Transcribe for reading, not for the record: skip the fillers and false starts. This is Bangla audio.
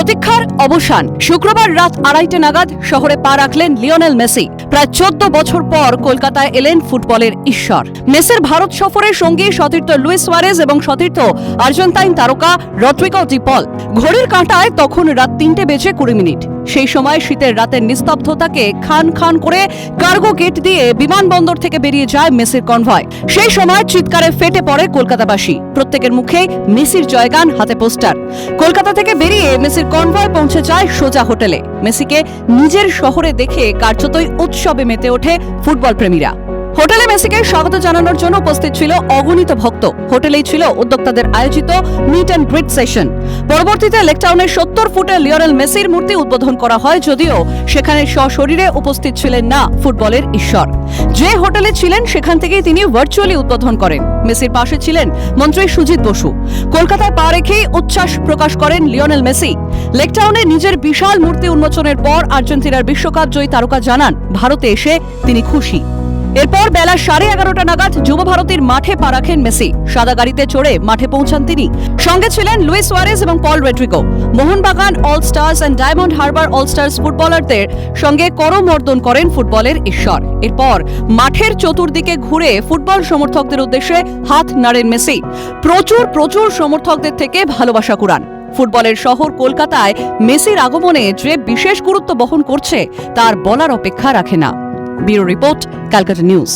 প্রতীক্ষার অবসান। শুক্রবার রাত 2:30 নাগাদ শহরে পা রাখলেন লিওনেল মেসি। প্রায় 14 বছর পর কলকাতায় এলেন ফুটবলের ঈশ্বর। মেসির ভারত সফরের সঙ্গী সতীর্থ লুইস সুয়ারেজ এবং সতীর্থ আর্জেন্টাইন তারকা রদ্রিগো ডি পল। ঘড়ির কাঁটায় তখন রাত 3:20 সেই সময় শীতের রাতের নিস্তব্ধতাকে খান খান করে কার্গো গেট দিয়ে বিমানবন্দর থেকে বেরিয়ে যায় মেসির কনভয়। সেই সময় চিৎকারে ফেটে পড়ে কলকাতাবাসী। প্রত্যেকের মুখে মেসির জয়গান, হাতে পোস্টার। কলকাতা থেকে বেরিয়ে মেসির কনভয় পৌঁছে যায় সোজা হোটেলে। মেসিকে নিজের শহরে দেখে কার্যতই উৎসবে মেতে ওঠে ফুটবল প্রেমীরা। হোটেলে মেসিকে স্বাগত জানানোর জন্য উপস্থিত ছিল অগণিত ভক্ত। হোটেলেই ছিল উদ্যোক্তাদের আয়োজিত মিট অ্যান্ড গ্রিট সেশন। পরবর্তীতে লেকটাউনের 70 ফুটের লিওনেল মেসির মূর্তি উদ্বোধন করা হয়, যদিও সেখানে সশরীরে উপস্থিত ছিলেন না ফুটবলের ঈশ্বর। যে হোটেলে ছিলেন সেখান থেকেই তিনি ভার্চুয়ালি উদ্বোধন করেন। মেসির পাশে ছিলেন মন্ত্রী সুজিত বসু। কলকাতায় পা রেখেই উচ্ছ্বাস প্রকাশ করেন লিওনেল মেসি। লেকটাউনে নিজের বিশাল মূর্তি উন্মোচনের পর আর্জেন্টিনার বিশ্বকাপ জয়ী তারকা জানান, ভারতে এসে তিনি খুশি। এরপর বেলা 11:30 নাগাদ যুব ভারতীর মাঠে পা রাখেন মেসি। সাদা গাড়িতে চড়ে মাঠে পৌঁছান তিনি। সঙ্গে ছিলেন লুইস সুয়ারেজ এবং পল Rodrigo. Mohun Bagan all stars and diamond Harbour all stars ফুটবলারদের সঙ্গে করমর্দন করেন ফুটবলের ঈশ্বর। এরপর মাঠের চতুর্দিকে ঘুরে ফুটবল সমর্থকদের উদ্দেশ্যে হাত নাড়েন মেসি। প্রচুর সমর্থকদের থেকে ভালোবাসা কুড়ান। ফুটবলের শহর কলকাতায় মেসির আগমনে যে বিশেষ গুরুত্ব বহন করছে তার বলার অপেক্ষা রাখে না। Bureau report, Calcutta news.